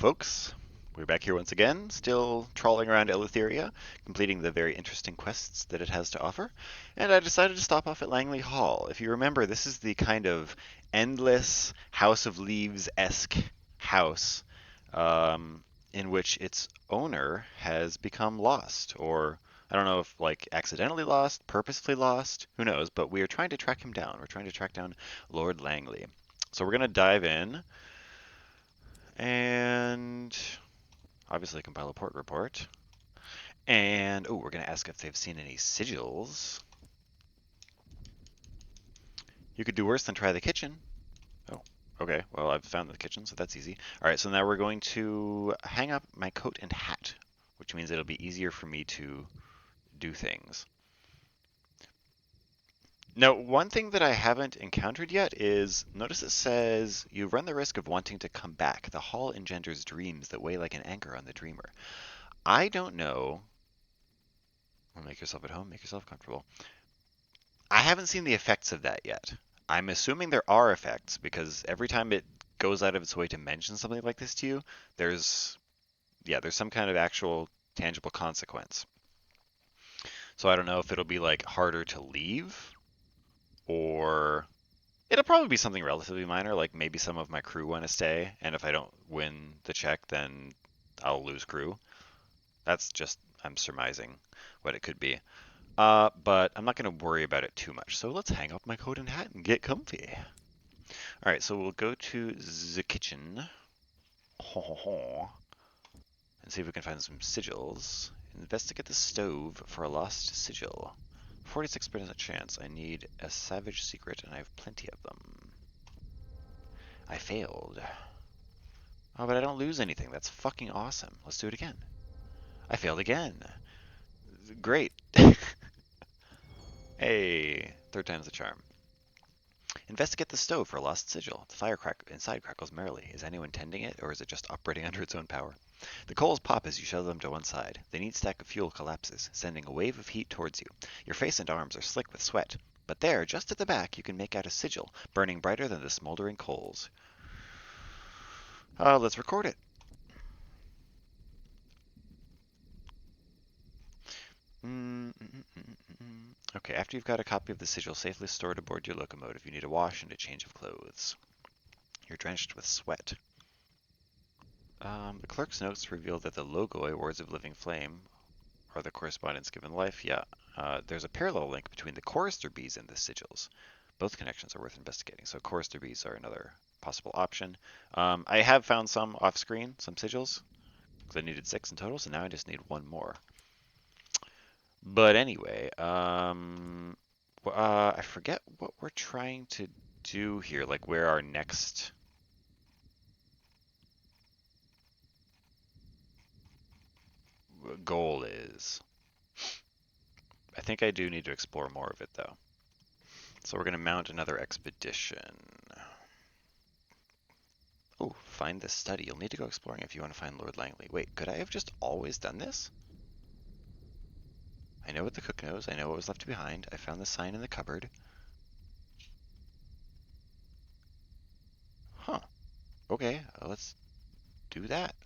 folks. We're back here once again, still trawling around Eleutheria, completing the very interesting quests that it has to offer. And I decided to stop off at Langley Hall. If you remember, this is the kind of endless House of Leaves-esque house in which its owner has become lost, or I don't know if like accidentally lost, purposefully lost, who knows, but we are trying to track him down. We're trying to track down Lord Langley. So we're going to dive in and obviously compile a port report. And, oh, we're going to ask if they've seen any sigils. You could do worse than try the kitchen. Oh, okay. Well, I've found the kitchen, so that's easy. All right, so now we're going to hang up my coat and hat, which means it'll be easier for me to do things. Now, one thing that I haven't encountered yet is, notice it says, you run the risk of wanting to come back. The hall engenders dreams that weigh like an anchor on the dreamer. I don't know. Well, make yourself at home, make yourself comfortable. I haven't seen the effects of that yet. I'm assuming there are effects because every time it goes out of its way to mention something like this to you, there's there's some kind of actual tangible consequence. So I don't know if it'll be like harder to leave or it'll probably be something relatively minor, like maybe some of my crew want to stay, and if I don't win the check, then I'll lose crew. That's just, I'm surmising what it could be. But I'm not going to worry about it too much. So let's hang up my coat and hat and get comfy. All right, so we'll go to the kitchen and see if we can find some sigils. Investigate the stove for a lost sigil. 46% chance. I need a savage secret, and I have plenty of them. I failed. Oh, but I don't lose anything. That's fucking awesome. Let's do it again. I failed again. Great. Hey, third time's the charm. Investigate the stove for a lost sigil. The fire inside crackles merrily. Is anyone tending it, or is it just operating under its own power? The coals pop as you shove them to one side. The neat stack of fuel collapses, sending a wave of heat towards you. Your face and arms are slick with sweat. But there, just at the back, you can make out a sigil, burning brighter than the smoldering coals. Let's record it. Okay, after you've got a copy of the sigil safely stored aboard your locomotive, you need a wash and a change of clothes. You're drenched with sweat. The clerk's notes reveal that the logoi, words of living flame, are the correspondence given life. Yeah, there's a parallel link between the chorister bees and the sigils. Both connections are worth investigating. So chorister bees are another possible option. I have found some off-screen, some sigils, because I needed 6 in total, so now I just need 1 more. But anyway, I forget what we're trying to do here, like where our next goal is. I think I do need to explore more of it, though. So we're going to mount another expedition. Oh, find the study. You'll need to go exploring if you want to find Lord Langley. Wait, could I have just always done this? I know what the cook knows. I know what was left behind. I found the sign in the cupboard. Huh. Okay, let's do that.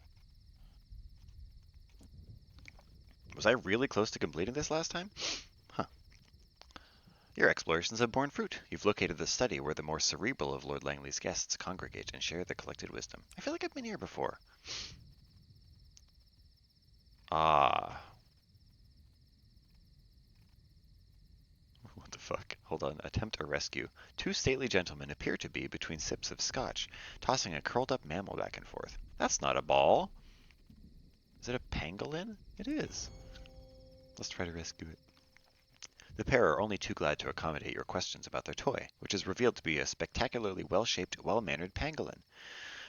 Was I really close to completing this last time? Huh. Your explorations have borne fruit. You've located the study where the more cerebral of Lord Langley's guests congregate and share their collected wisdom. I feel like I've been here before. Ah. What the fuck? Hold on. Attempt a rescue. 2 stately gentlemen appear to be between sips of scotch, tossing a curled up mammal back and forth. That's not a ball. Is it a pangolin? It is. Let's try to rescue it. The pair are only too glad to accommodate your questions about their toy, which is revealed to be a spectacularly well-shaped, well-mannered pangolin.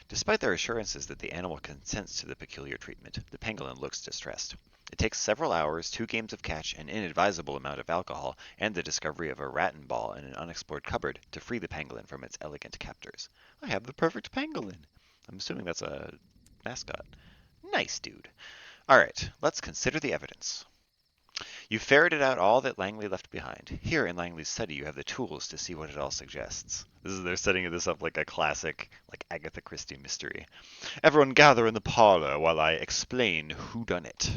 Despite their assurances that the animal consents to the peculiar treatment, the pangolin looks distressed. It takes several hours, 2 games of catch, an inadvisable amount of alcohol, and the discovery of a rattan ball in an unexplored cupboard to free the pangolin from its elegant captors. I have the perfect pangolin. I'm assuming that's a mascot. Nice, dude. All right, let's consider the evidence. You ferreted out all that Langley left behind. Here in Langley's study, you have the tools to see what it all suggests. They're setting this up like a classic, like Agatha Christie mystery. Everyone gather in the parlor while I explain who done it.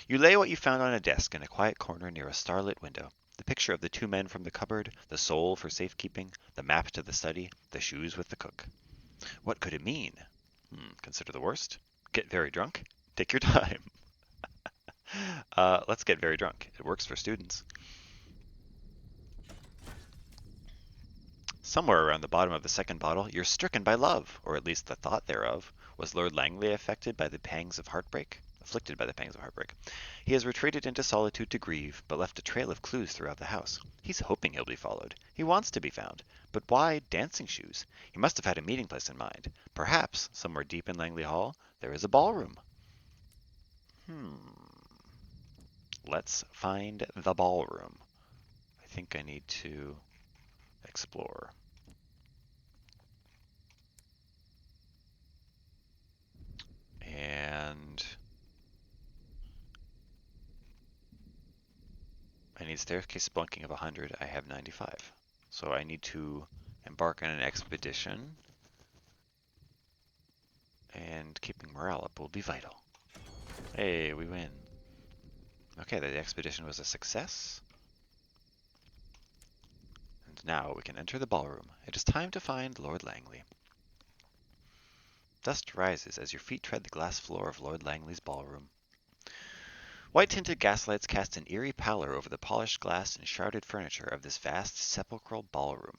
You lay what you found on a desk in a quiet corner near a starlit window. The picture of the two men from the cupboard, the soul for safekeeping, the map to the study, the shoes with the cook. What could it mean? Consider the worst. Get very drunk. Take your time. Let's get very drunk. It works for students. Somewhere around the bottom of the second bottle, you're stricken by love, or at least the thought thereof. Was Lord Langley afflicted by the pangs of heartbreak? He has retreated into solitude to grieve, but left a trail of clues throughout the house. He's hoping he'll be followed. He wants to be found. But why dancing shoes? He must have had a meeting place in mind. Perhaps, somewhere deep in Langley Hall, there is a ballroom. Let's find the ballroom. I think I need to explore. And I need staircase splunking of 100. I have 95. So I need to embark on an expedition. And keeping morale up will be vital. Hey, we win. Okay, the expedition was a success. And now we can enter the ballroom. It is time to find Lord Langley. Dust rises as your feet tread the glass floor of Lord Langley's ballroom. White-tinted gaslights cast an eerie pallor over the polished glass and shrouded furniture of this vast sepulchral ballroom.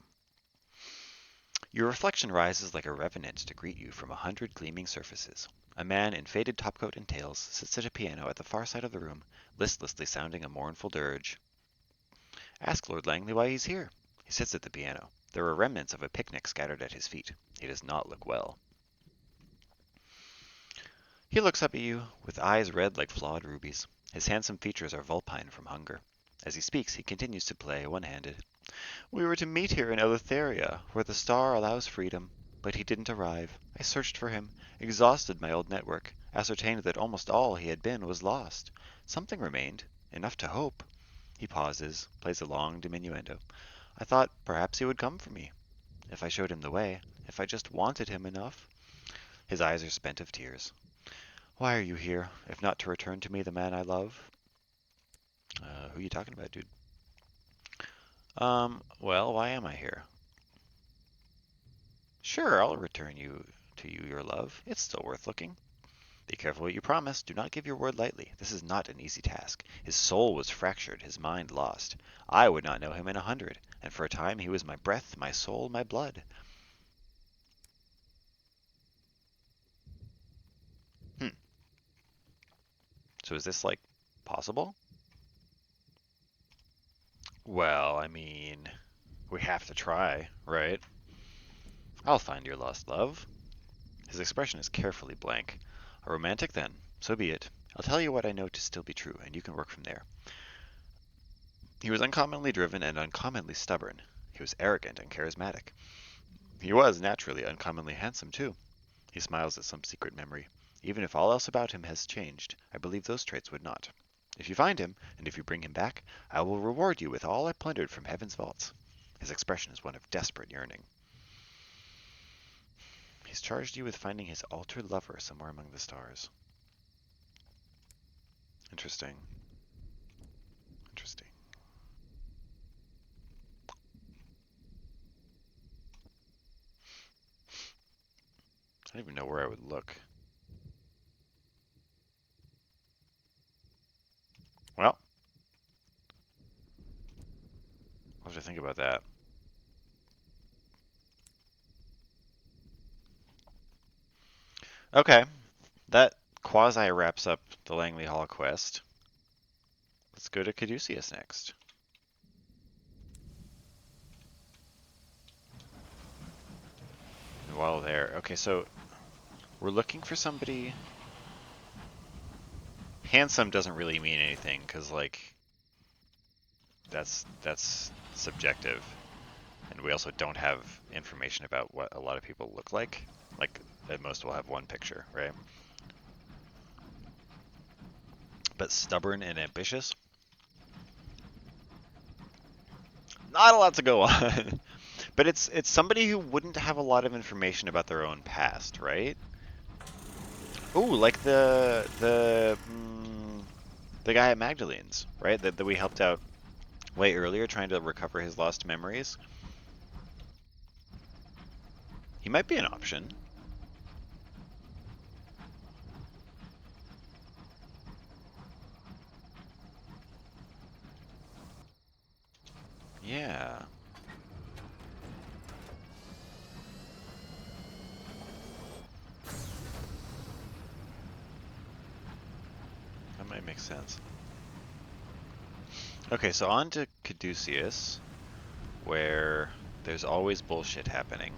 Your reflection rises like a revenant to greet you from 100 gleaming surfaces. A man in faded topcoat and tails sits at a piano at the far side of the room, listlessly sounding a mournful dirge. Ask Lord Langley why he's here. He sits at the piano. There are remnants of a picnic scattered at his feet. He does not look well. He looks up at you, with eyes red like flawed rubies. His handsome features are vulpine from hunger. As he speaks, he continues to play one-handed. We were to meet here in Eleutheria, where the star allows freedom, but he didn't arrive. I searched for him, exhausted my old network, ascertained that almost all he had been was lost. Something remained, enough to hope. He pauses, plays a long diminuendo. I thought perhaps he would come for me, if I showed him the way, if I just wanted him enough. His eyes are spent of tears. Why are you here, if not to return to me the man I love? Who are you talking about, dude? Well, why am I here? Sure, I'll return to you your love. It's still worth looking. Be careful what you promise. Do not give your word lightly. This is not an easy task. His soul was fractured, his mind lost. I would not know him in 100, and for a time he was my breath, my soul, my blood. So is this, like, possible? Well, I mean, we have to try, right? I'll find your lost love. His expression is carefully blank. A romantic, then. So be it. I'll tell you what I know to still be true, and you can work from there. He was uncommonly driven and uncommonly stubborn. He was arrogant and charismatic. He was, naturally, uncommonly handsome, too. He smiles at some secret memory. Even if all else about him has changed, I believe those traits would not. If you find him, and if you bring him back, I will reward you with all I plundered from heaven's vaults. His expression is one of desperate yearning. He's charged you with finding his altered lover somewhere among the stars. Interesting. Interesting. I don't even know where I would look. Well, I'll have to think about that. Okay, that quasi wraps up the Langley Hall quest. Let's go to Caduceus next. And while there, okay, so we're looking for somebody. Handsome doesn't really mean anything because, like, that's subjective, and we also don't have information about what a lot of people look like. Like, at most we'll have one picture, right? but stubborn and ambitious. Not a lot to go on. But it's somebody who wouldn't have a lot of information about their own past, right? Ooh, like the guy at Magdalene's, right? That we helped out way earlier trying to recover his lost memories. He might be an option. Yeah. That might make sense. Okay, so on to Caduceus, where there's always bullshit happening.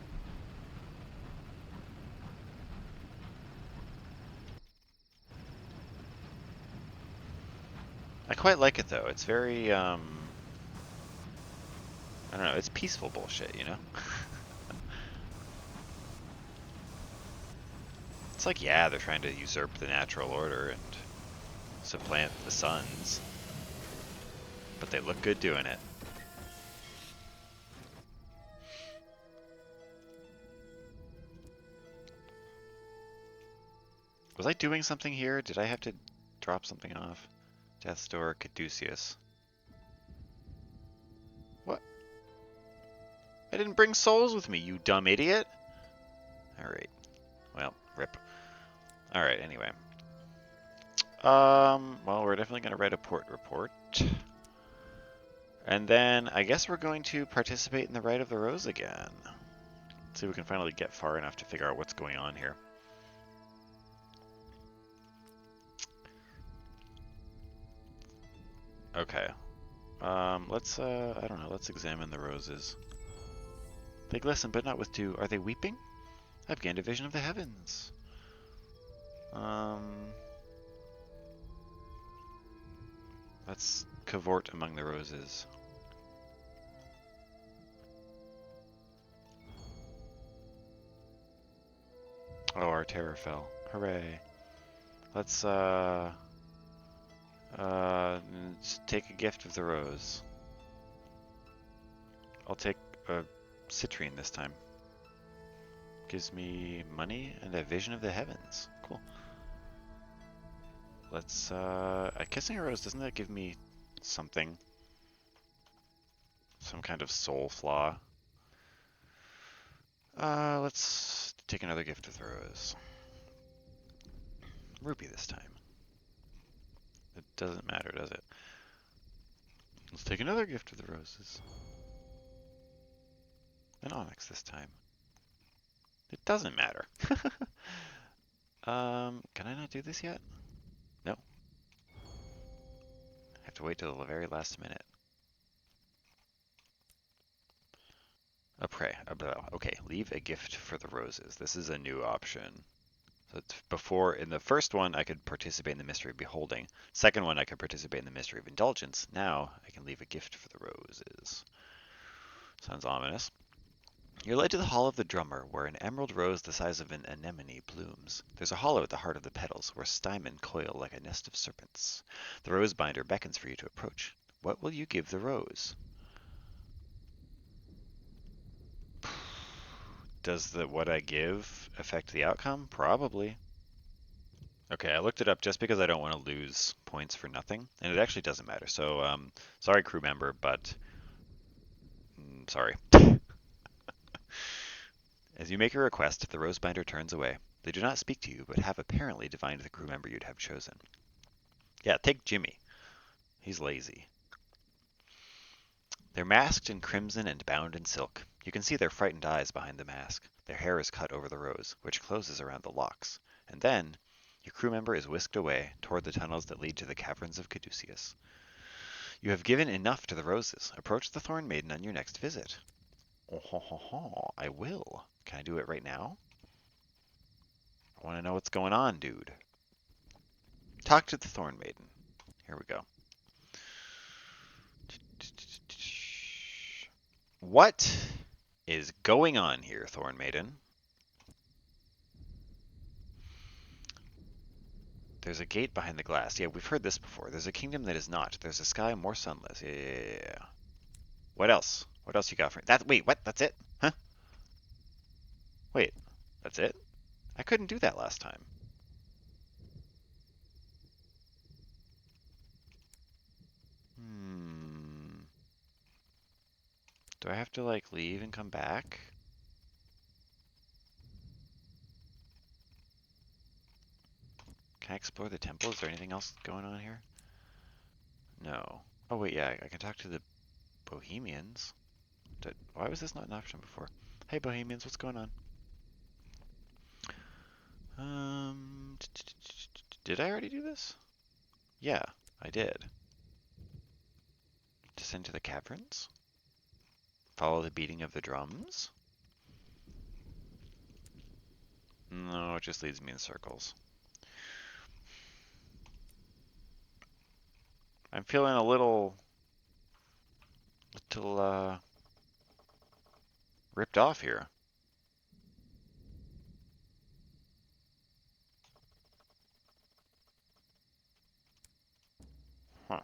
I quite like it though. It's very, I don't know, it's peaceful bullshit, you know? It's like, yeah, they're trying to usurp the natural order and supplant the suns, but they look good doing it. Was I doing something here? Did I have to drop something off? Death's Door, Caduceus. What? I didn't bring souls with me, you dumb idiot! Alright. Well, rip. Alright, anyway. Well, we're definitely going to write a port report. And then I guess we're going to participate in the Rite of the Rose again. See if we can finally get far enough to figure out what's going on here. Okay. I don't know, let's examine the roses. They glisten, but not with dew. Are they weeping? I've gained a vision of the heavens. Let's cavort among the roses. Oh, our terror fell. Hooray. Let's, take a gift of the rose. I'll take a citrine this time. Gives me money and a vision of the heavens. Cool. Let's, a kissing a rose, doesn't that give me something? Some kind of soul flaw. Let's take another gift of the rose. Rupee this time. It doesn't matter, does it? Let's take another gift of the roses. An onyx this time. It doesn't matter. Can I not do this yet? No. I have to wait till the very last minute. A prey. Okay, leave a gift for the roses. This is a new option. So before, in the first one, I could participate in the mystery of beholding. Second one, I could participate in the mystery of indulgence. Now, I can leave a gift for the roses. Sounds ominous. You're led to the hall of the drummer, where an emerald rose the size of an anemone blooms. There's a hollow at the heart of the petals, where stamens coil like a nest of serpents. The rose binder beckons for you to approach. What will you give the rose? Does what I give affect the outcome? Probably. Okay, I looked it up just because I don't want to lose points for nothing, and it actually doesn't matter. So, sorry, crew member, but sorry. As you make a request, the rosebinder turns away. They do not speak to you, but have apparently divined the crew member you'd have chosen. Yeah, take Jimmy. He's lazy. They're masked in crimson and bound in silk. You can see their frightened eyes behind the mask. Their hair is cut over the rose, which closes around the locks. And then, your crew member is whisked away toward the tunnels that lead to the caverns of Caduceus. You have given enough to the roses. Approach the Thorn Maiden on your next visit. Oh, ho, ho, ho. I will. Can I do it right now? I want to know what's going on, dude. Talk to the Thorn Maiden. Here we go. What is going on here, Thorn Maiden? There's a gate behind the glass. Yeah, we've heard this before. There's a kingdom that is not. There's a sky more sunless. Yeah. What else? What else you got for me? That, wait, what? That's it? Huh? Wait, that's it? I couldn't do that last time. Hmm. Do I have to, like, leave and come back? Can I explore the temple? Is there anything else going on here? No. Oh, wait, yeah, I can talk to the Bohemians. Why was this not an option before? Hey, Bohemians, what's going on? Did I already do this? Yeah, I did. Descend to the caverns? Follow the beating of the drums? No, it just leads me in circles. I'm feeling a little ripped off here. Huh.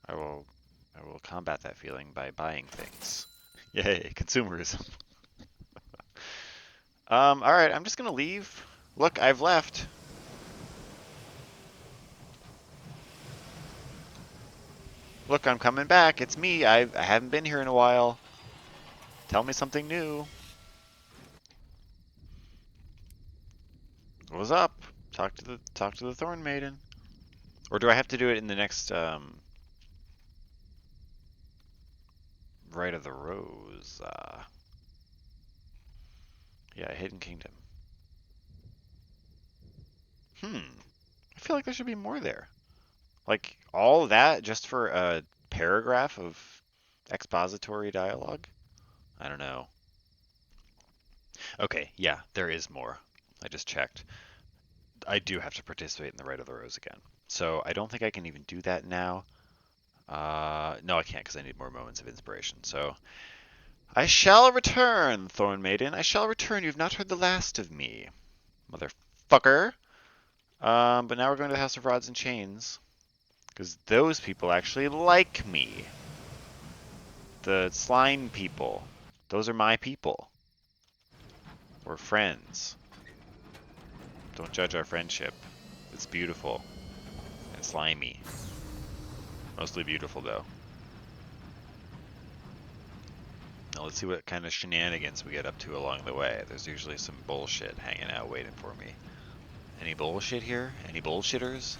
I will combat that feeling by buying things. Yay, consumerism. Alright, I'm just gonna leave. Look, I've left. Look, I'm coming back. It's me. I haven't been here in a while. Tell me something new. What's up? Talk to the Thorn Maiden. Or do I have to do it in the next Rite of the Rose? Yeah, Hidden Kingdom. I feel like there should be more there. Like all that just for a paragraph of expository dialogue? I don't know. Okay, yeah, there is more. I just checked. I do have to participate in the Rite of the Rose again. So I don't think I can even do that now. No, I can't because I need more moments of inspiration. So I shall return, Thorn Maiden. I shall return. You've not heard the last of me, motherfucker. But now we're going to the House of Rods and Chains because those people actually like me. The slime people. Those are my people. We're friends. Don't judge our friendship. It's beautiful and slimy. Mostly beautiful, though. Now let's see what kind of shenanigans we get up to along the way. There's usually some bullshit hanging out waiting for me. Any bullshit here? Any bullshitters?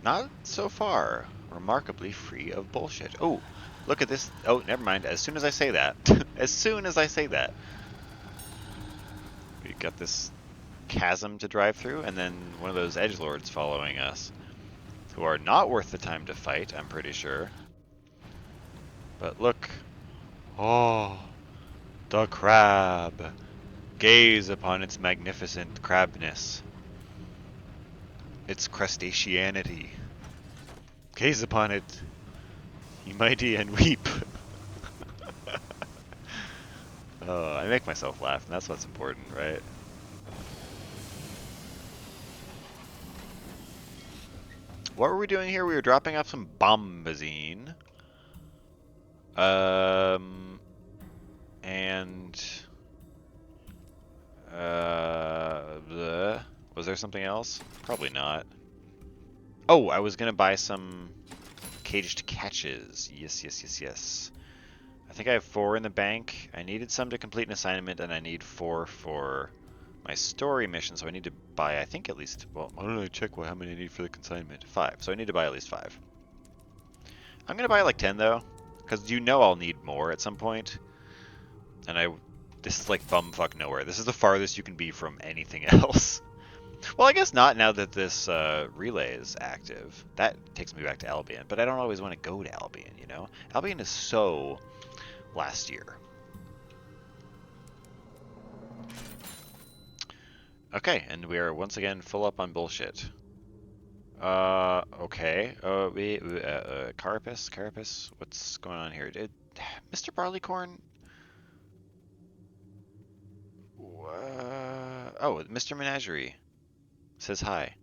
Not so far. Remarkably free of bullshit. Oh, look at this. Oh, never mind. As soon as I say that. As soon as I say that. We've got this chasm to drive through, and then one of those edgelords following us. Who are not worth the time to fight, I'm pretty sure. But look. Oh, the crab. Gaze upon its magnificent crabness. Its crustaceanity. Gaze upon it, ye mighty, and weep. Oh, I make myself laugh, and that's what's important, right? What were we doing here? We were dropping off some bombazine. And was there something else? Probably not. Oh, I was gonna buy some caged catches. Yes, yes, yes, yes. I think I have 4 in the bank. I needed some to complete an assignment, and I need 4 for my story mission, so I need to buy, I think, at least, well, why don't I check how many I need for the consignment? 5, so I need to buy at least 5. I'm gonna buy like 10, though, because you know I'll need more at some point. And this is like bumfuck nowhere. This is the farthest you can be from anything else. Well, I guess not now that this relay is active. That takes me back to Albion, but I don't always want to go to Albion, you know? Albion is so last year. Okay, and we are once again full up on bullshit. Okay. Carapace, what's going on here? Mr. Barleycorn? Oh, Mr. Menagerie says hi.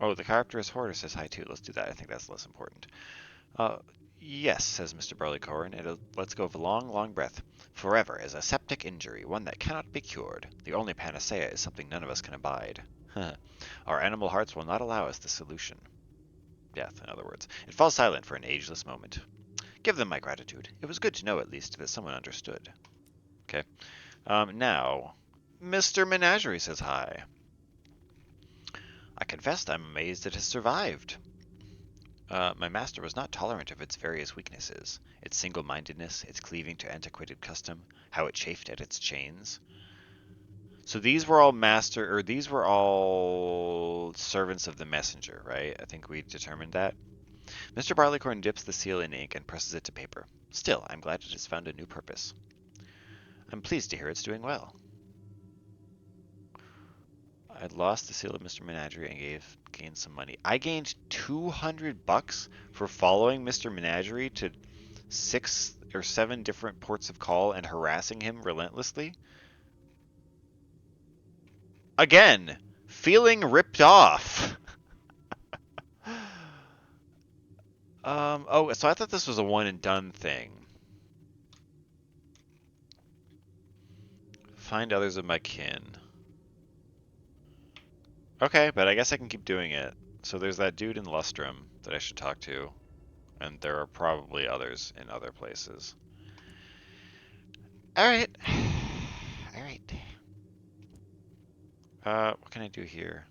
Oh, the Chiropterist Hoarder says hi too. Let's do that. I think that's less important. Uh, yes, says Mr. Barleycorn. Let's go with a long, long breath. Forever is a septic injury, one that cannot be cured. The only panacea is something none of us can abide. Our animal hearts will not allow us the solution. Death, in other words. It falls silent for an ageless moment. Give them my gratitude. It was good to know, at least, that someone understood. Okay. Now, Mr. Menagerie says hi. I confess I'm amazed it has survived. My master was not tolerant of its various weaknesses, its single-mindedness, its cleaving to antiquated custom, how it chafed at its chains. So these were all servants of the messenger, right? I think we determined that. Mr. Barleycorn dips the seal in ink and presses it to paper. Still, I'm glad it has found a new purpose. I'm pleased to hear it's doing well. I lost the seal of Mr. Menagerie and gained some money. I gained $200 for following Mr. Menagerie to 6 or 7 different ports of call and harassing him relentlessly. Again, feeling ripped off. Oh, so I thought this was a one and done thing. Find others of my kin. Okay, but I guess I can keep doing it. So there's that dude in Lustrum that I should talk to, and there are probably others in other places. Alright. Alright. What can I do here?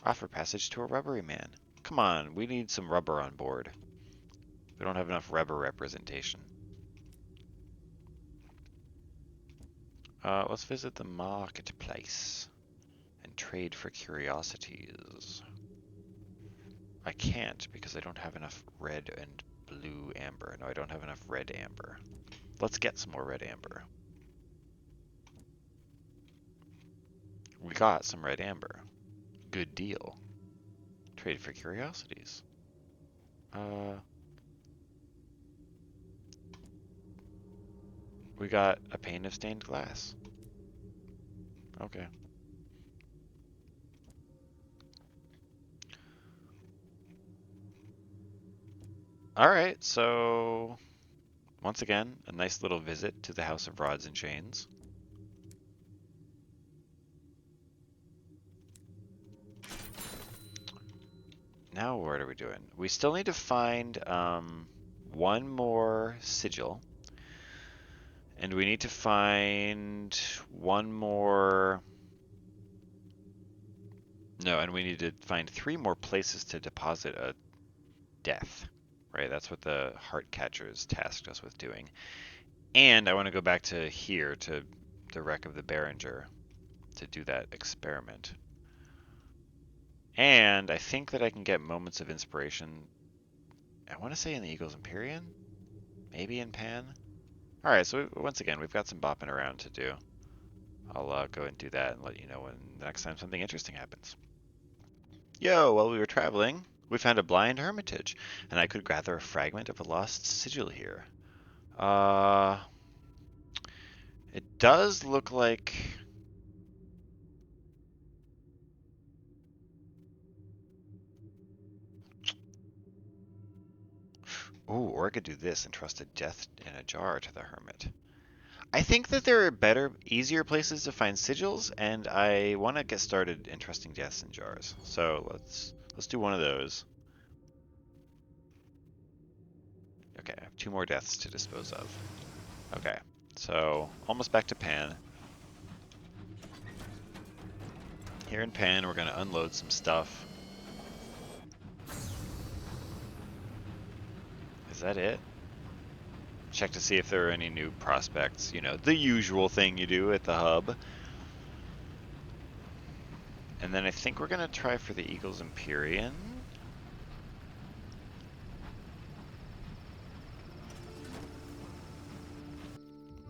Offer passage to a rubbery man. Come on, we need some rubber on board. We don't have enough rubber representation. Let's visit the marketplace and trade for curiosities. I can't because I don't have enough red and blue amber. No, I don't have enough red amber. Let's get some more red amber. We got some red amber. Good deal. Trade for curiosities. We got a pane of stained glass. Okay. Alright, so once again, a nice little visit to the House of Rods and Chains. Now what are we doing? We still need to find one more sigil. And we need to find one more... No, and we need to find 3 more places to deposit a death. Right, that's what the Heart Catchers tasked us with doing. And I want to go back to here, to the wreck of the Behringer, to do that experiment. And I think that I can get moments of inspiration, I want to say in the Eagle's Empyrean? Maybe in Pan? Alright, so once again, we've got some bopping around to do. I'll go and do that and let you know when the next time something interesting happens. Yo, while we were traveling, we found a blind hermitage, and I could gather a fragment of a lost sigil here. It does look like... Ooh, or I could do this and trust a death in a jar to the hermit. I think that there are better, easier places to find sigils, and I want to get started in trusting deaths in jars. So let's do one of those. Okay, I have 2 more deaths to dispose of. Okay, so almost back to Pan. Here in Pan, we're going to unload some stuff. Is that it? Check to see if there are any new prospects. You know, the usual thing you do at the hub. And then I think we're gonna try for the Eagle's Empyrean.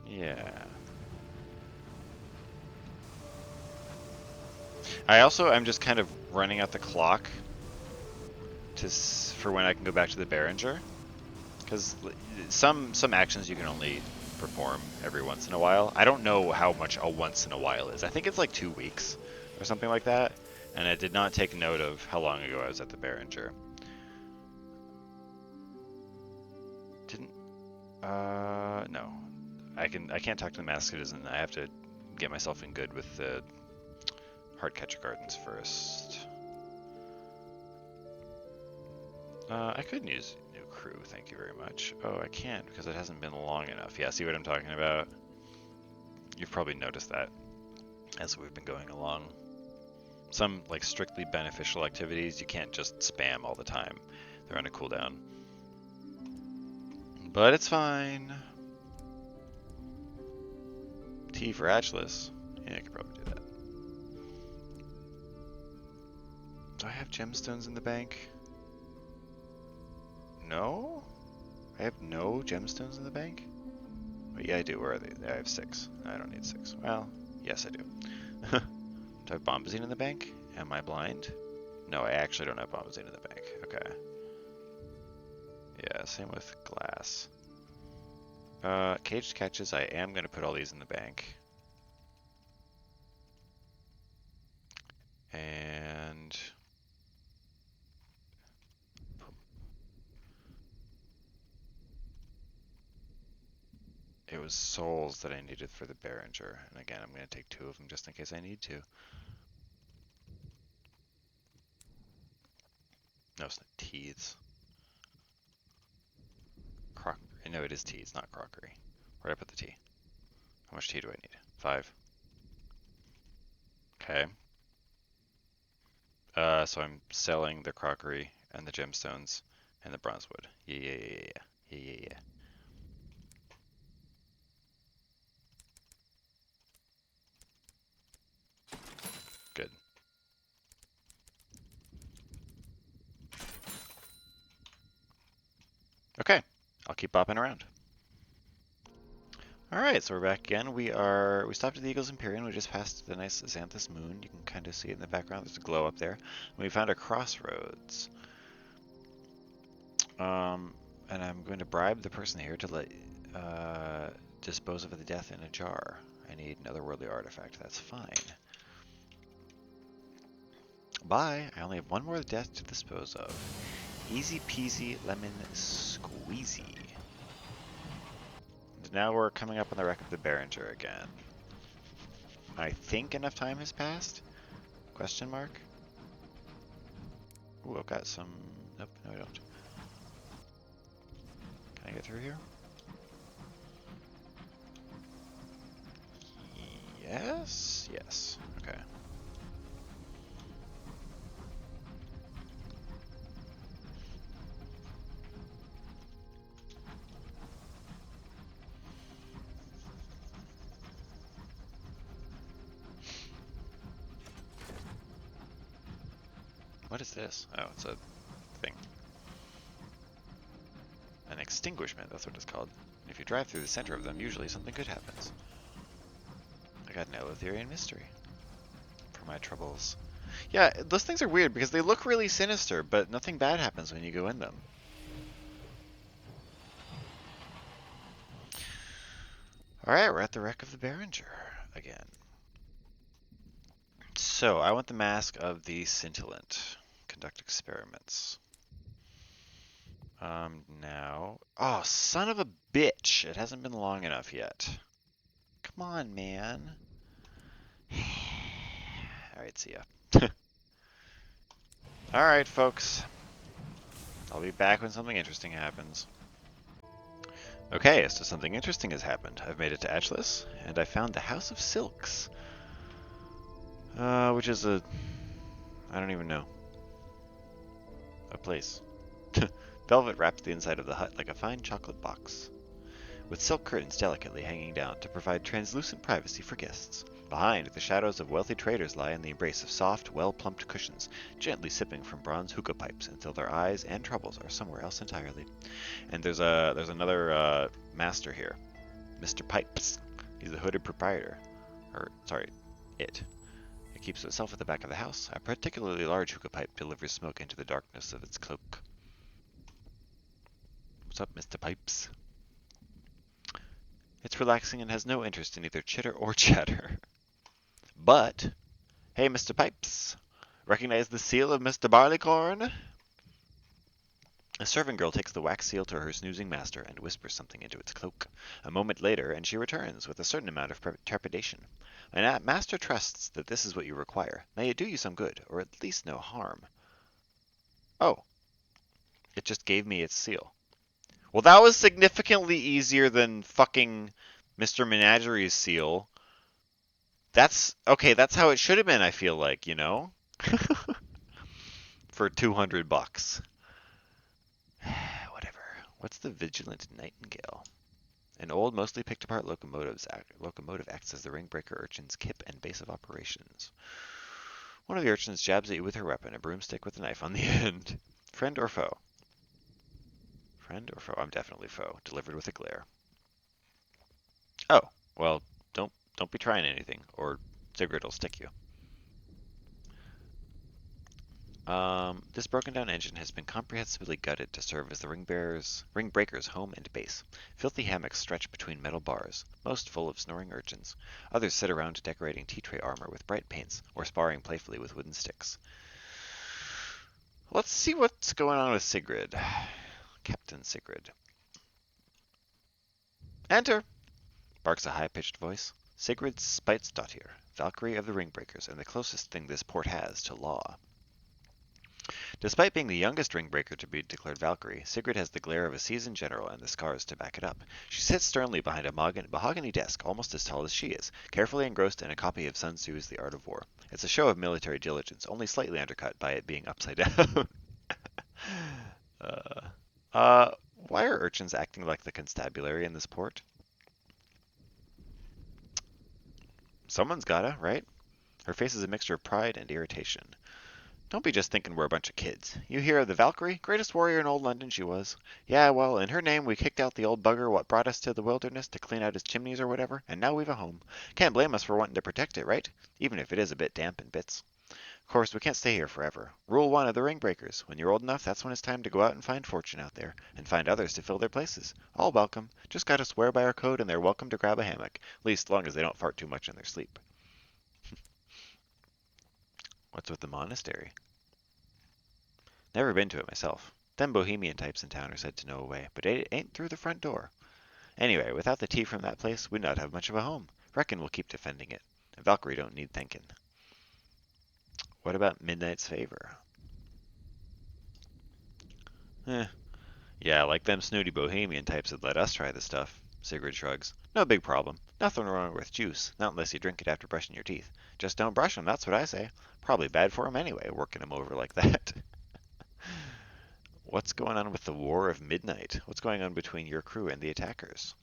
Yeah. I'm just kind of running out the clock for when I can go back to the Behringer, because some actions you can only perform every once in a while. I don't know how much a once in a while is. I think it's like 2 weeks or something like that, and I did not take note of how long ago I was at the Behringer. Didn't no. I can't talk to the Masked Citizen. I have to get myself in good with the Heartcatcher Gardens first. I could use new crew, thank you very much. Oh, I can't because it hasn't been long enough. Yeah, see what I'm talking about? You've probably noticed that as we've been going along. Some like strictly beneficial activities you can't just spam all the time. They're on a cooldown. But it's fine. T for Atlas. Yeah, I could probably do that. Do I have gemstones in the bank? No? I have no gemstones in the bank? Oh, yeah, I do. Where are they? I have 6. I don't need 6. Well, yes, I do. Do I have bombazine in the bank? Am I blind? No, I actually don't have bombazine in the bank. Okay. Yeah, same with glass. Caged catches, I am going to put all these in the bank. And it was souls that I needed for the Behringer. And again, I'm going to take 2 of them just in case I need to. No, it's not teeth. No, it is tea. It's not crockery. Where'd I put the tea? How much tea do I need? 5. Okay. So I'm selling the crockery and the gemstones and the bronze wood. Yeah. Good. Okay. I'll keep bopping around. Alright, so we're back again. We stopped at the Eagle's Empyrean. We just passed the nice Xanthus moon. You can kind of see it in the background. There's a glow up there. And we found a crossroads. And I'm going to bribe the person here to dispose of the death in a jar. I need another worldly artifact. That's fine. Bye. I only have 1 more death to dispose of. Easy peasy lemon squeezy. And now we're coming up on the wreck of the Behringer again. I think enough time has passed? Question mark? Ooh, I've got some... Nope, no I don't. Can I get through here? Yes? Yes. Okay. What is this? Oh, it's a thing. An extinguishment, that's what it's called. If you drive through the center of them, usually something good happens. I got an Eleutherian mystery for my troubles. Yeah, those things are weird because they look really sinister, but nothing bad happens when you go in them. Alright, we're at the wreck of the Behringer again. So, I want the mask of the Scintillant. Conduct experiments. Now... Oh, son of a bitch! It hasn't been long enough yet. Come on, man. Alright, see ya. Alright, folks. I'll be back when something interesting happens. Okay, so something interesting has happened. I've made it to Atlas, and I found the House of Silks. Which is a... I don't even know. A place. Velvet wraps the inside of the hut like a fine chocolate box, with silk curtains delicately hanging down to provide translucent privacy for guests. Behind, the shadows of wealthy traders lie in the embrace of soft, well-plumped cushions, gently sipping from bronze hookah pipes until their eyes and troubles are somewhere else entirely. And there's another master here, Mr. Pipes. He's the hooded proprietor, or sorry, it. It keeps itself at the back of the house. A particularly large hookah pipe delivers smoke into the darkness of its cloak. What's up, Mr. Pipes? It's relaxing and has no interest in either chitter or chatter. But, hey, Mr. Pipes, recognize the seal of Mr. Barleycorn? A servant girl takes the wax seal to her snoozing master and whispers something into its cloak. A moment later, and she returns with a certain amount of trepidation. My master trusts that this is what you require. May it do you some good, or at least no harm. Oh, it just gave me its seal. Well, that was significantly easier than fucking Mr. Menageries seal. That's okay, that's how it should have been, I feel like, you know? For 200 bucks. Whatever. What's the Vigilant Nightingale? An old, mostly picked apart locomotive acts as the ring-breaker urchin's kip and base of operations. One of the urchins jabs at you with her weapon, a broomstick with a knife on the end. Friend or foe? Friend or foe? I'm definitely foe. Delivered with a glare. Oh, well, don't be trying anything, or Sigrid will stick you. This broken down engine has been comprehensively gutted to serve as the ring breaker's home and base. Filthy hammocks stretch between metal bars, most full of snoring urchins. Others sit around decorating tea tray armor with bright paints, or sparring playfully with wooden sticks. Let's see what's going on with Sigrid. Captain Sigrid. Enter! Barks a high-pitched voice. Sigrid Spitsdottir, Valkyrie of the Ringbreakers, and the closest thing this port has to law. Despite being the youngest ringbreaker to be declared Valkyrie, Sigrid has the glare of a seasoned general and the scars to back it up. She sits sternly behind a mahogany desk almost as tall as she is, carefully engrossed in a copy of Sun Tzu's The Art of War. It's a show of military diligence, only slightly undercut by it being upside down. uh, why are urchins acting like the constabulary in this port? Someone's gotta, right? Her face is a mixture of pride and irritation. Don't be just thinking we're a bunch of kids. You hear of the Valkyrie? Greatest warrior in old London she was. Yeah, well, in her name we kicked out the old bugger what brought us to the wilderness to clean out his chimneys or whatever, and now we've a home. Can't blame us for wanting to protect it, right? Even if it is a bit damp in bits. Of course, we can't stay here forever. Rule 1 of the ring breakers. When you're old enough, that's when it's time to go out and find fortune out there, and find others to fill their places. All welcome. Just gotta swear by our code and they're welcome to grab a hammock. At least long as they don't fart too much in their sleep. What's with the monastery? Never been to it myself. Them bohemian types in town are said to know a way, but it ain't through the front door. Anyway, without the tea from that place, we'd not have much of a home. Reckon we'll keep defending it. A Valkyrie don't need thinking. What about Midnight's Favor? Eh, yeah, like them snooty bohemian types would let us try the stuff. Sigrid shrugs. No big problem. Nothing wrong with juice, not unless you drink it after brushing your teeth. Just don't brush 'em, that's what I say. Probably bad for 'em anyway, working 'em over like that. What's going on with the War of Midnight? What's going on between your crew and the attackers?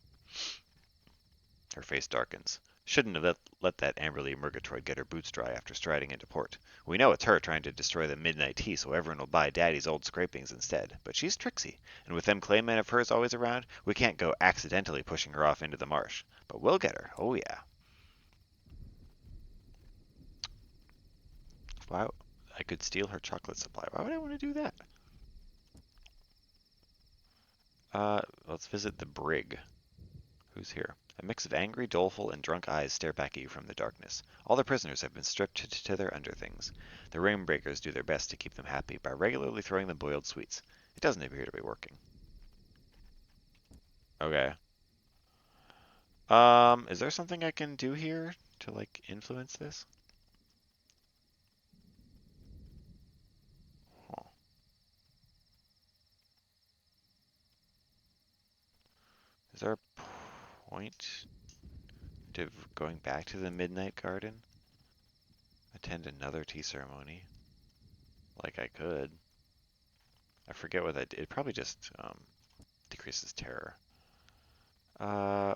Her face darkens. Shouldn't have let that Amberly Murgatroyd get her boots dry after striding into port. We know it's her trying to destroy the midnight tea so everyone will buy Daddy's old scrapings instead. But she's tricksy, and with them claymen of hers always around, we can't go accidentally pushing her off into the marsh. But we'll get her, oh yeah. Why? I could steal her chocolate supply. Why would I want to do that? Let's visit the brig. Who's here? A mix of angry, doleful, and drunk eyes stare back at you from the darkness. All the prisoners have been stripped to their underthings. The ring-breakers do their best to keep them happy by regularly throwing them boiled sweets. It doesn't appear to be working. Okay. Is there something I can do here to, like, influence this? Huh. Is there a point to going back to the Midnight Garden? Attend another tea ceremony? Like I could. I forget what that did. It probably just decreases terror. Uh,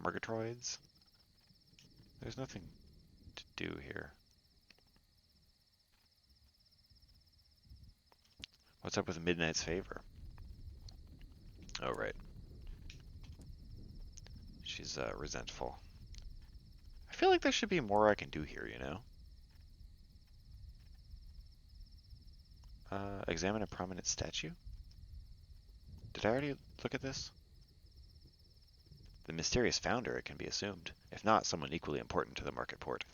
Murgatroyds? There's nothing to do here. What's up with Midnight's Favor? Oh, right. She's resentful. I feel like there should be more I can do here, you know? Examine a prominent statue? Did I already look at this? The mysterious founder, it can be assumed. If not, someone equally important to the market port.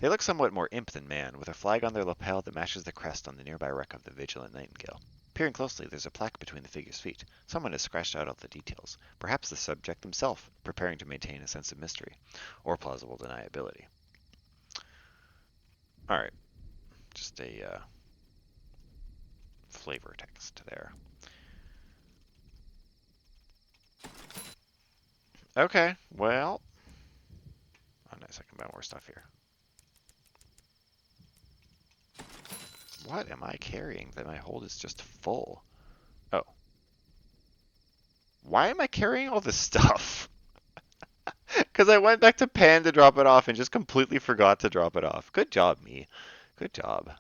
They look somewhat more imp than man, with a flag on their lapel that matches the crest on the nearby wreck of the Vigilant Nightingale. Peering closely, there's a plaque between the figure's feet. Someone has scratched out all the details. Perhaps the subject himself, preparing to maintain a sense of mystery, or plausible deniability. Alright, just a flavor text there. Okay, well... Oh, nice, I can buy more stuff here. What am I carrying that my hold is just full? Oh. Why am I carrying all this stuff? Because I went back to Pan to drop it off and just completely forgot to drop it off. Good job, me. Good job.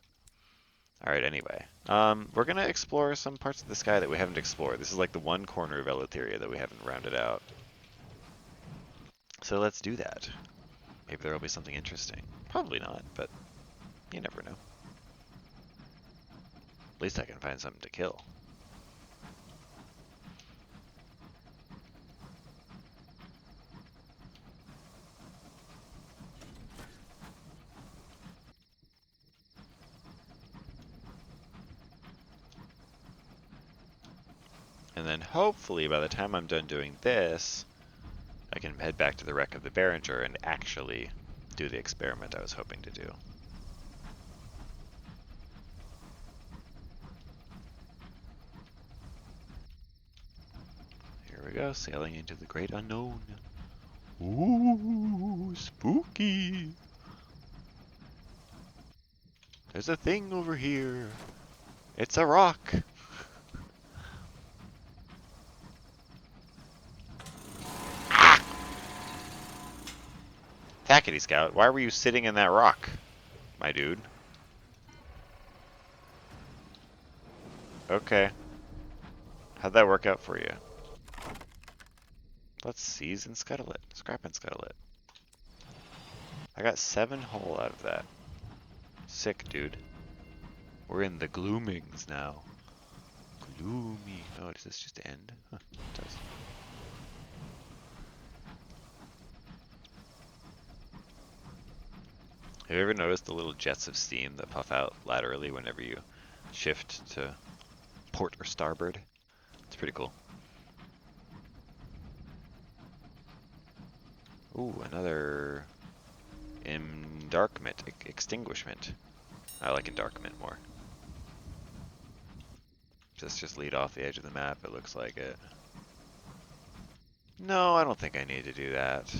Alright, anyway. We're going to explore some parts of the sky that we haven't explored. This is like the one corner of Eleutheria that we haven't rounded out. So let's do that. Maybe there will be something interesting. Probably not, but you never know. At least I can find something to kill. And then hopefully by the time I'm done doing this, I can head back to the wreck of the Behringer and actually do the experiment I was hoping to do. Here we go, sailing into the great unknown. Ooh, spooky. There's a thing over here. It's a rock. Tackety Scout, why were you sitting in that rock, my dude? Okay. How'd that work out for you? Let's seize and scuttle it. Scrap and scuttle it. I got 7 hull out of that. Sick, dude. We're in the gloomings now. Gloomy. Oh, does this just end? Huh, it does. Have you ever noticed the little jets of steam that puff out laterally whenever you shift to port or starboard? It's pretty cool. Ooh, another endarkment, extinguishment. I like endarkment more. Just lead off the edge of the map, it looks like it. No, I don't think I need to do that.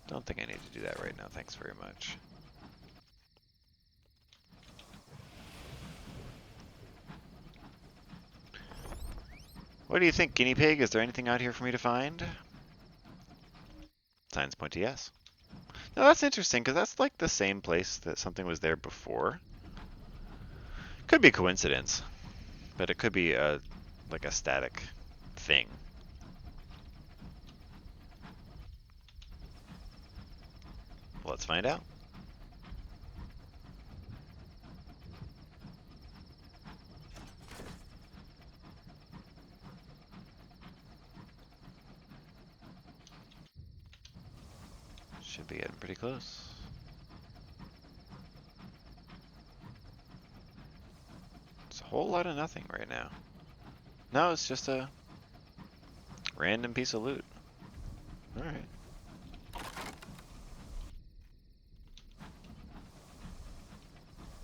Don't think I need to do that right now, thanks very much. What do you think, guinea pig? Is there anything out here for me to find? Signs point to yes. No, that's interesting, because that's like the same place that something was there before. Could be coincidence, but it could be like a static thing. Let's find out. Should be getting pretty close. It's a whole lot of nothing right now. No, it's just a random piece of loot. Alright.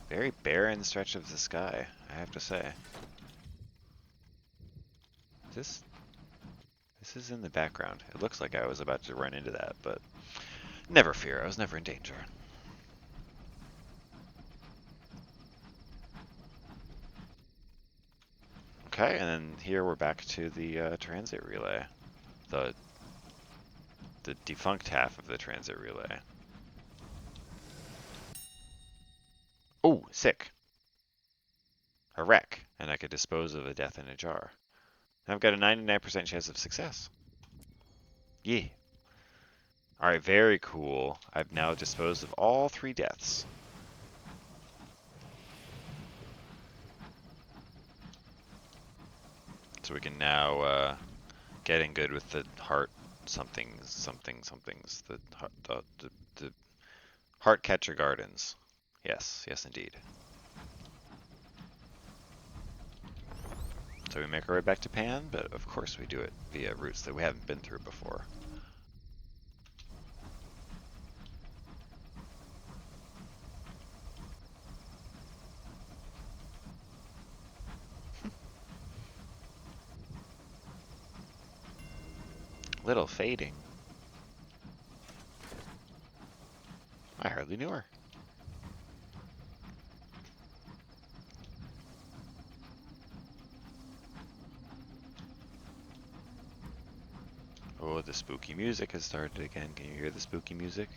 Very barren stretch of the sky, I have to say. This is in the background. It looks like I was about to run into that, but never fear, I was never in danger. Okay, and then here we're back to the transit relay. The the defunct half of the transit relay. Oh, sick. A wreck, and I could dispose of a death in a jar. I've got a 99% chance of success. Yeah. Alright, very cool. I've now disposed of all 3 deaths. So we can now get in good with the heart somethings. The heart catcher gardens. Yes, yes indeed. So we make our way back to Pan, but of course we do it via routes that we haven't been through before. Little fading. I hardly knew her. Oh, the spooky music has started again. Can you hear the spooky music?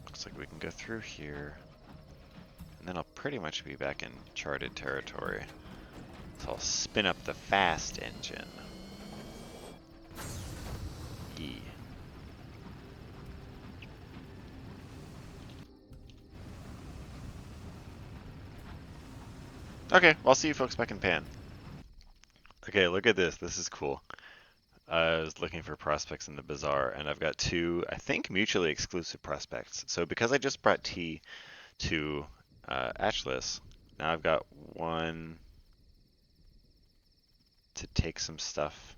Looks like we can go through here. And then I'll pretty much be back in charted territory. So I'll spin up the fast engine. E. Okay, well, I'll see you folks back in Pan. Okay, look at this. This is cool. I was looking for prospects in the bazaar, and I've got 2, I think, mutually exclusive prospects. So because I just brought T to Atlas, now I've got 1 to take some stuff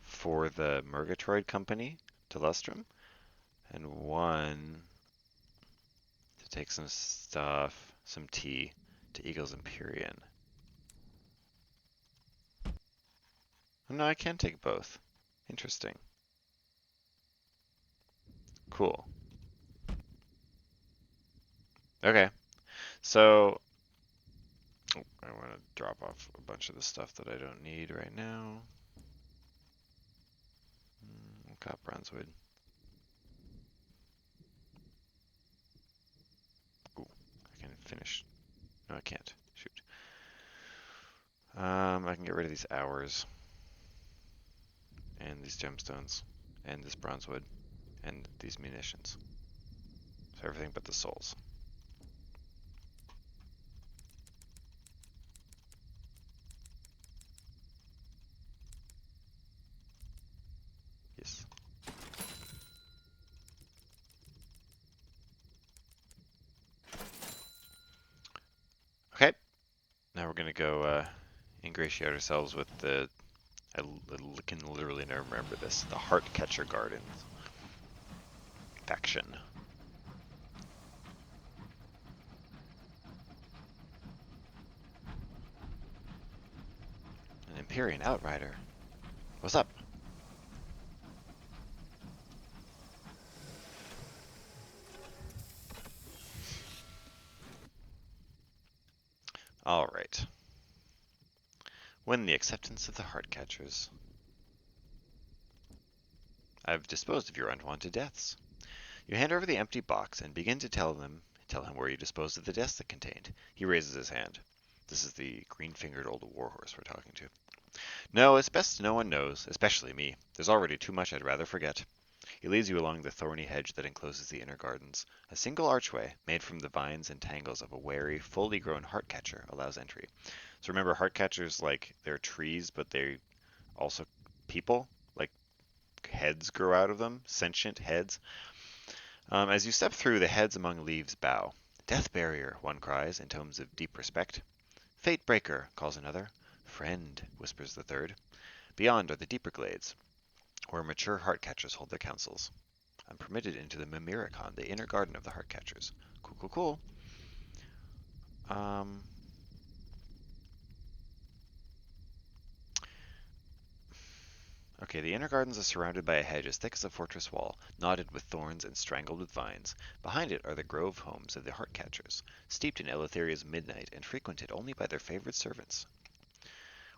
for the Murgatroyd company to Lustrum, and 1 to take some stuff, some tea, to Eagles Empyrean. Oh, no, I can take both. Interesting. Cool. Okay, so I want to drop off a bunch of the stuff that I don't need right now. Got Brunswood. Ooh, I can finish. No, I can't. Shoot. I can get rid of these hours, and these gemstones, and this bronzewood, and these munitions. So everything but the souls. Yes. Okay. Now we're gonna go ingratiate ourselves with the. I can literally never remember this. The Heartcatcher Gardens faction. An Empyrean Outrider. What's up? All right. When the acceptance of the Heartcatchers. I've disposed of your unwanted deaths. You hand over the empty box and begin to tell him where you disposed of the deaths it contained. He raises his hand. This is the green-fingered old warhorse we're talking to. No, it's best no one knows, especially me. There's already too much I'd rather forget. He leads you along the thorny hedge that encloses the inner gardens. A single archway, made from the vines and tangles of a wary, fully grown heartcatcher, allows entry. So remember, heartcatchers, like, they're trees, but they also people. Like, heads grow out of them, sentient heads. As you step through, the heads among leaves bow. Death barrier, one cries, in tones of deep respect. Fate breaker, calls another. Friend, whispers the third. Beyond are the deeper glades, where mature heartcatchers hold their councils. I'm permitted into the Mimyricon, the inner garden of the Heartcatchers. Cool, cool, cool. Um, okay, the inner gardens are surrounded by a hedge as thick as a fortress wall, knotted with thorns and strangled with vines. Behind it are the grove homes of the Heartcatchers, steeped in Eleutheria's midnight and frequented only by their favorite servants.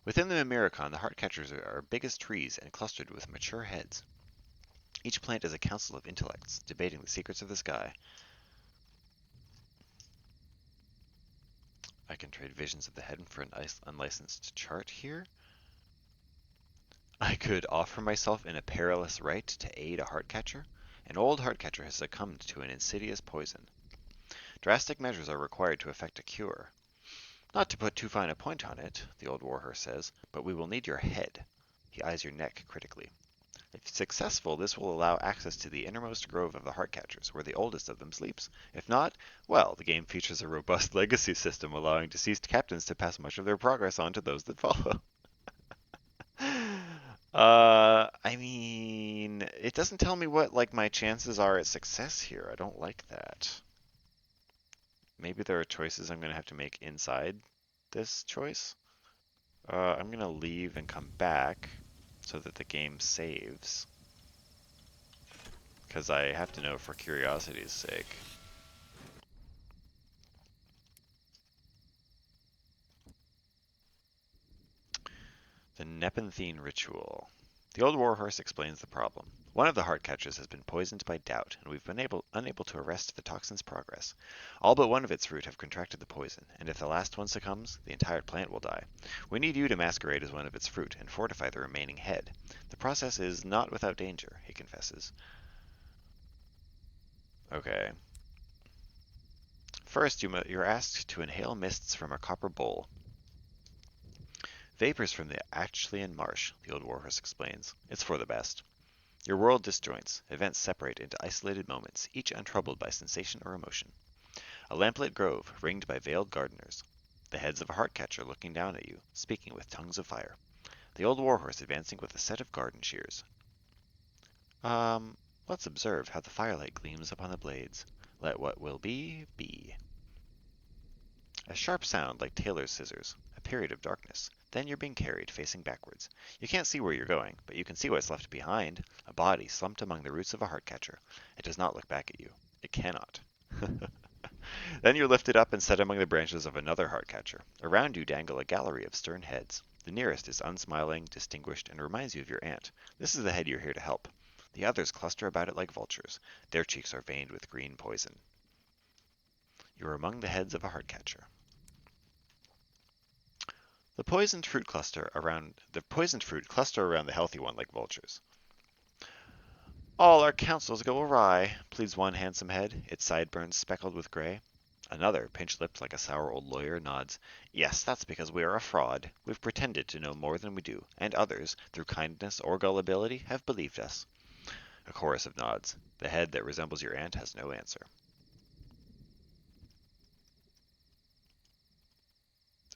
Within the Mimyricon, the Heartcatchers are big as trees and clustered with mature heads. Each plant is a council of intellects, debating the secrets of the sky. I can trade visions of the head for an unlicensed chart here. I could offer myself in a perilous right to aid a Heartcatcher. An old Heartcatcher has succumbed to an insidious poison. Drastic measures are required to effect a cure. Not to put too fine a point on it, the old warhorse says, but we will need your head. He eyes your neck critically. If successful, this will allow access to the innermost grove of the Heartcatchers, where the oldest of them sleeps. If not, well, the game features a robust legacy system allowing deceased captains to pass much of their progress on to those that follow. I mean, it doesn't tell me what, like, my chances are at success here. I don't like that. Maybe there are choices I'm going to have to make inside this choice. I'm going to leave and come back so that the game saves. Because I have to know for curiosity's sake. The Nepenthe Ritual. The old warhorse explains the problem. One of the Heartcatchers has been poisoned by doubt, and we've been unable to arrest the toxin's progress. All but one of its fruit have contracted the poison, and if the last one succumbs, the entire plant will die. We need you to masquerade as one of its fruit and fortify the remaining head. The process is not without danger, he confesses. Okay. First, you're asked to inhale mists from a copper bowl. Vapors from the Achlian Marsh, the old warhorse explains. It's for the best. Your world disjoints, events separate into isolated moments, each untroubled by sensation or emotion. A lamplit grove, ringed by veiled gardeners. The heads of a Heartcatcher looking down at you, speaking with tongues of fire. The old warhorse advancing with a set of garden shears. Let's observe how the firelight gleams upon the blades. Let what will be, be. A sharp sound like tailor's scissors. A period of darkness. Then you're being carried, facing backwards. You can't see where you're going, but you can see what's left behind. A body slumped among the roots of a Heartcatcher. It does not look back at you. It cannot. Then you're lifted up and set among the branches of another Heartcatcher. Around you dangle a gallery of stern heads. The nearest is unsmiling, distinguished, and reminds you of your aunt. This is the head you're here to help. The others cluster about it like vultures. Their cheeks are veined with green poison. You're among the heads of a Heartcatcher. The poisoned fruit cluster around the healthy one like vultures. All our counsels go awry, pleads one handsome head, its sideburns speckled with gray. Another, pinch-lipped like a sour old lawyer, nods. Yes, that's because we are a fraud. We've pretended to know more than we do, and others, through kindness or gullibility, have believed us. A chorus of nods. The head that resembles your aunt has no answer.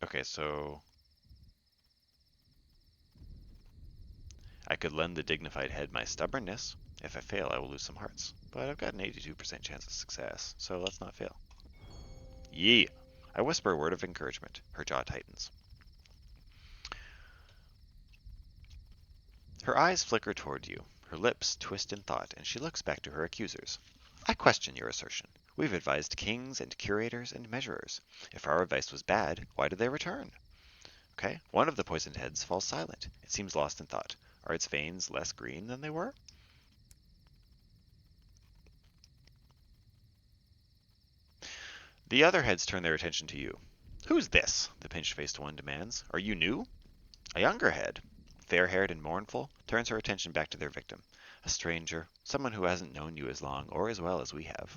Okay, so I could lend the dignified head my stubbornness. If I fail, I will lose some hearts. But I've got an 82% chance of success, so let's not fail. Yee! I whisper a word of encouragement. Her jaw tightens. Her eyes flicker toward you. Her lips twist in thought, and she looks back to her accusers. I question your assertion. We've advised kings and curators and measurers. If our advice was bad, why did they return? Okay, one of the poisoned heads falls silent. It seems lost in thought. Are its veins less green than they were? The other heads turn their attention to you. Who's this? The pinch-faced one demands. Are you new? A younger head, fair-haired and mournful, turns her attention back to their victim. A stranger, someone who hasn't known you as long or as well as we have.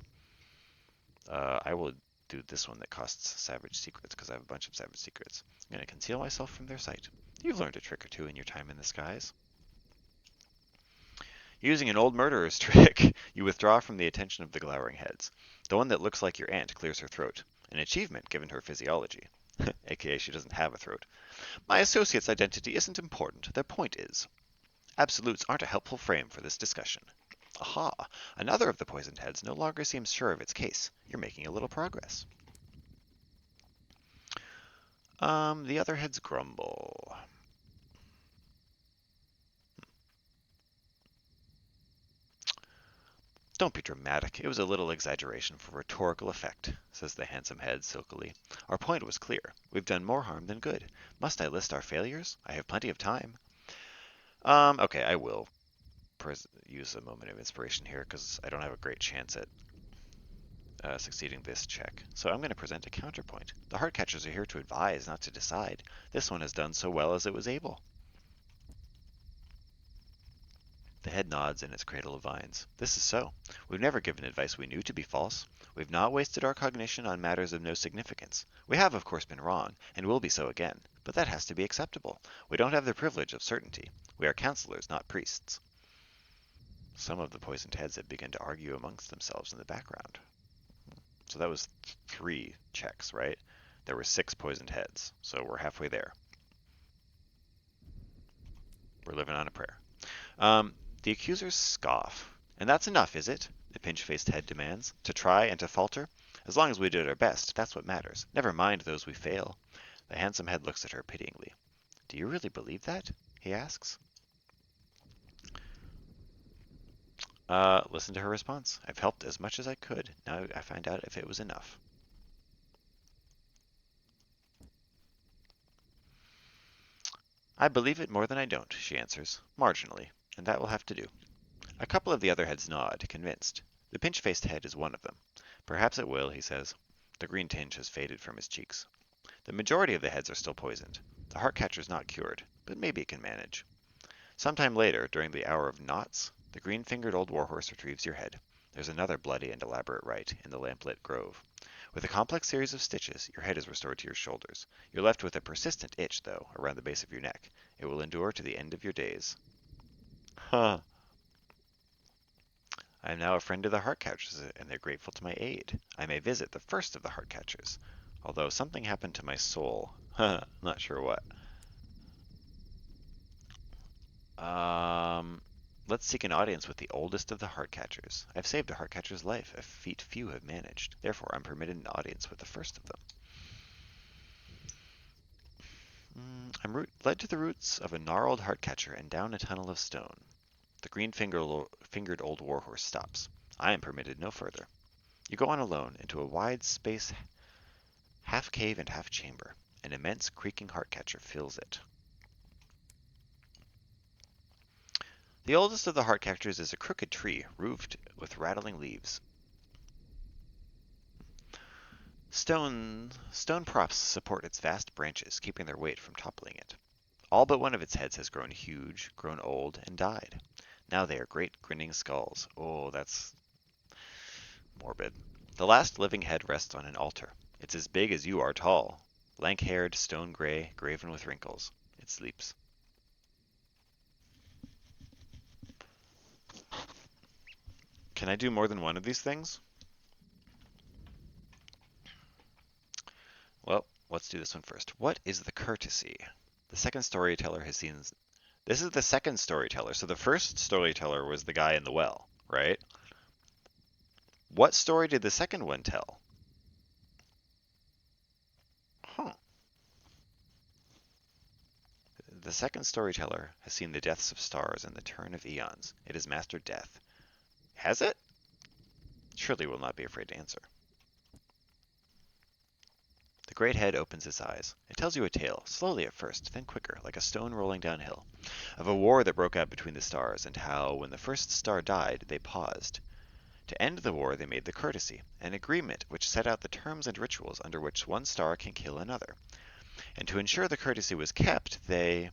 I will do this one that costs savage secrets because I have a bunch of savage secrets. I'm going to conceal myself from their sight. You've learned a trick or two in your time in the skies. Using an old murderer's trick, you withdraw from the attention of the glowering heads. The one that looks like your aunt clears her throat. An achievement given her physiology. AKA she doesn't have a throat. My associate's identity isn't important. Their point is. Absolutes aren't a helpful frame for this discussion. Aha! Another of the poisoned heads no longer seems sure of its case. You're making a little progress. The other heads grumble. Don't be dramatic. It was a little exaggeration for rhetorical effect, says the handsome head silkily. Our point was clear. We've done more harm than good. Must I list our failures? I have plenty of time. Okay, I will use a moment of inspiration here because I don't have a great chance at succeeding this check. So I'm going to present a counterpoint. The heart catchers are here to advise, not to decide. This one has done so well as it was able. The head nods in its cradle of vines. This is so. We've never given advice we knew to be false. We've not wasted our cognition on matters of no significance. We have, of course, been wrong, and will be so again. But that has to be acceptable. We don't have the privilege of certainty. We are counselors, not priests. Some of the poisoned heads had begun to argue amongst themselves in the background. So that was 3 checks, right? There were 6 poisoned heads, so we're halfway there. We're living on a prayer. The accusers scoff. And that's enough, is it? The pinch-faced head demands. To try and to falter? As long as we did our best, that's what matters. Never mind those we fail. The handsome head looks at her pityingly. Do you really believe that? He asks. Listen to her response. I've helped as much as I could. Now I find out if it was enough. I believe it more than I don't, she answers. Marginally. And that will have to do. A couple of the other heads nod, convinced. The pinch-faced head is one of them. Perhaps it will, he says. The green tinge has faded from his cheeks. The majority of the heads are still poisoned. The heart catcher's not cured, but maybe it can manage. Sometime later, during the hour of knots, the green-fingered old warhorse retrieves your head. There's another bloody and elaborate rite in the lamplit grove. With a complex series of stitches, your head is restored to your shoulders. You're left with a persistent itch, though, around the base of your neck. It will endure to the end of your days. Huh. I am now a friend of the heart catchers, and they're grateful to my aid. I may visit the first of the heart catchers. Although something happened to my soul. Not sure what. Um, let's seek an audience with the oldest of the heart catchers. I've saved a heart catcher's life, a feat few have managed. Therefore, I'm permitted an audience with the first of them. I'm led to the roots of a gnarled heart catcher and down a tunnel of stone. The green-fingered old warhorse stops. I am permitted no further. You go on alone into a wide space, half cave and half chamber. An immense creaking heart catcher fills it. The oldest of the heart catchers is a crooked tree, roofed with rattling leaves. Stone props support its vast branches, keeping their weight from toppling it. All but one of its heads has grown huge, grown old, and died. Now they are great grinning skulls. Oh, that's morbid. The last living head rests on an altar. It's as big as you are tall. Lank-haired, stone gray, graven with wrinkles. It sleeps. Can I do more than one of these things? Well, let's do this one first. What is the courtesy? The second storyteller has seen... This is the second storyteller. So the first storyteller was the guy in the well, right? What story did the second one tell? Huh. The second storyteller has seen the deaths of stars and the turn of eons. It has mastered death. Has it? Surely will not be afraid to answer. The great head opens its eyes. It tells you a tale, slowly at first, then quicker, like a stone rolling downhill, of a war that broke out between the stars, and how, when the first star died, they paused. To end the war, they made the courtesy, an agreement which set out the terms and rituals under which one star can kill another. And to ensure the courtesy was kept, they...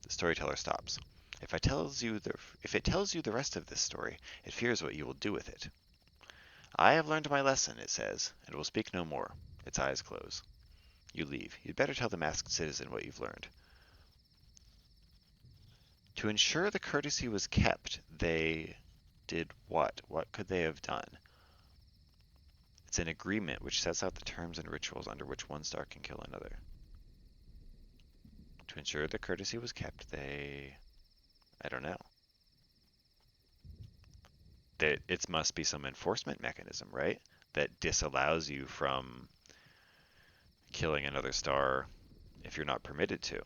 The storyteller stops. If it tells you the rest of this story, it fears what you will do with it. I have learned my lesson, it says, and will speak no more. Its eyes close. You leave. You'd better tell the masked citizen what you've learned. To ensure the courtesy was kept, they did what? What could they have done? It's an agreement which sets out the terms and rituals under which one star can kill another. To ensure the courtesy was kept, they... I don't know. that it must be some enforcement mechanism, right? That disallows you from killing another star if you're not permitted to.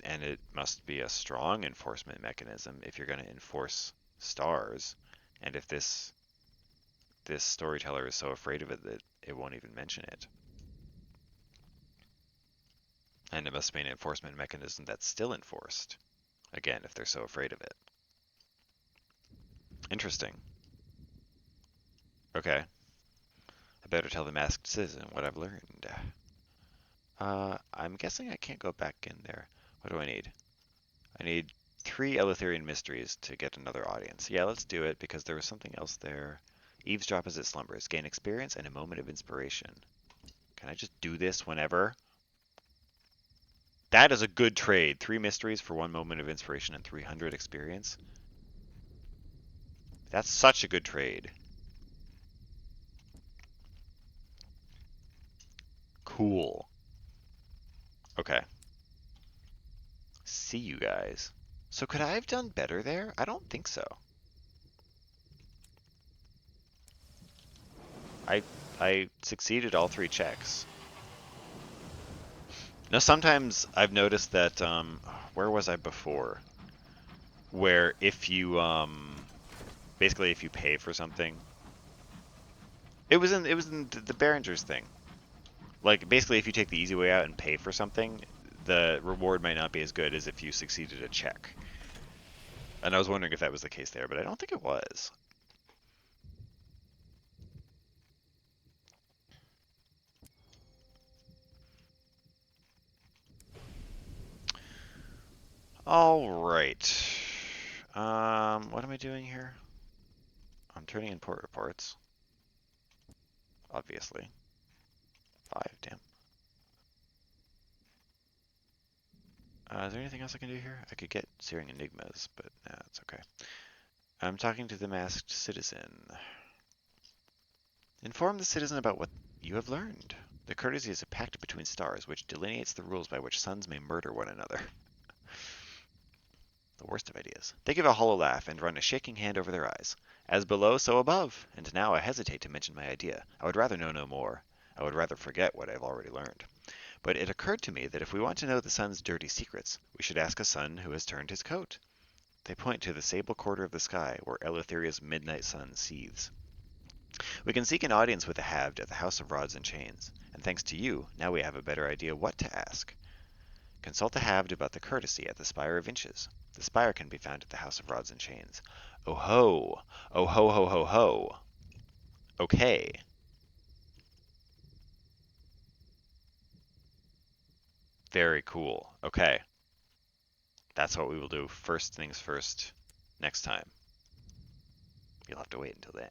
And it must be a strong enforcement mechanism if you're going to enforce stars. And if this storyteller is so afraid of it that it won't even mention it. And it must be an enforcement mechanism that's still enforced. Again, if they're so afraid of it. Interesting. Okay. I better tell the masked citizen what I've learned. I'm guessing I can't go back in there. What do I need? I need 3 Eleutherian mysteries to get another audience. Yeah, let's do it because there was something else there. Eavesdrop as it slumbers. Gain experience and a moment of inspiration. Can I just do this whenever? That is a good trade. 3 mysteries for 1 moment of inspiration and 300 experience. That's such a good trade. Cool. Okay. See you guys. So could I have done better there? I don't think so. I I succeeded all 3 checks. Now sometimes I've noticed that where was I before? Where if you basically if you pay for something, it was in the Behringer's thing. Like basically if you take the easy way out and pay for something, the reward might not be as good as if you succeeded a check. And I was wondering if that was the case there, but I don't think it was. All right. What am I doing here? I'm turning in port reports. Obviously. 5, damn. Is there anything else I can do here? I could get Searing Enigmas, but nah, it's okay. I'm talking to the masked citizen. Inform the citizen about what you have learned. The courtesy is a pact between stars, which delineates the rules by which suns may murder one another. The worst of ideas. They give a hollow laugh and run a shaking hand over their eyes. As below, so above. And now I hesitate to mention my idea. I would rather know no more. I would rather forget what I have already learned. But it occurred to me that if we want to know the sun's dirty secrets, we should ask a sun who has turned his coat. They point to the sable quarter of the sky where Eleutheria's midnight sun seethes. We can seek an audience with the Halved at the House of Rods and Chains, and thanks to you, now we have a better idea what to ask. Consult the Halved about the courtesy at the Spire of Inches. The spire can be found at the House of Rods and Chains. Oh ho! Oh ho ho ho ho! Okay. Very cool. Okay. That's what we will do first things first next time. You'll have to wait until then.